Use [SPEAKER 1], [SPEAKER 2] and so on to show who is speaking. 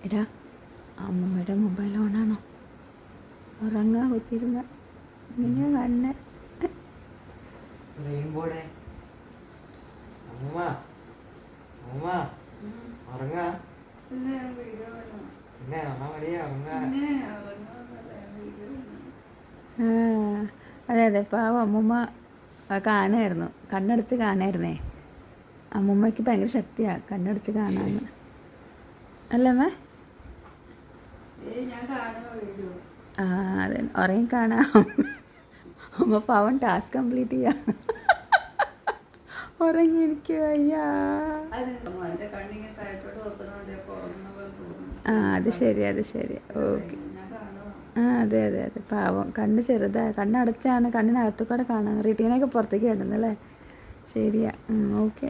[SPEAKER 1] എടാ അമ്മമ്മയുടെ മൊബൈൽ ഓണാണോ? ഉറങ്ങാൻ കുത്തിരുന്ന ഇങ്ങനെ കണ്ണ്
[SPEAKER 2] റെയിൻബോടെ അമ്മ അമ്മ ഉറങ്ങാ പിന്നെ അമ്മ മടിയാ ഉറങ്ങാ.
[SPEAKER 1] അതെ അതെ പാവം അമ്മൂമ്മ കാണുമായിരുന്നു, കണ്ണടച്ച് കാണായിരുന്നേ. അമ്മൂമ്മയ്ക്ക് ഭയങ്കര ശക്തിയാണ് കണ്ണടച്ച് കാണാമെന്ന് അല്ലമ്മേ. ആ അതെ, ഉറങ്ങി കാണാം. അമ്മ പാവം ടാസ്ക് കംപ്ലീറ്റ് ചെയ്യാം. ഉറങ്ങിയിരിക്കുക. അയ്യാ ആ അത് ശരി അത് ശരി, ഓക്കെ. ആ അതെ അതെ അതെ, പാവം കണ്ണ് ചെറുതാണ്, കണ്ണടച്ചാണ് കണ്ണിനകത്തു കൂടെ കാണാൻ, റീട്ടീനൊക്കെ പുറത്തേക്ക് കിടന്നല്ലേ. ശരിയാ, ഓക്കെ.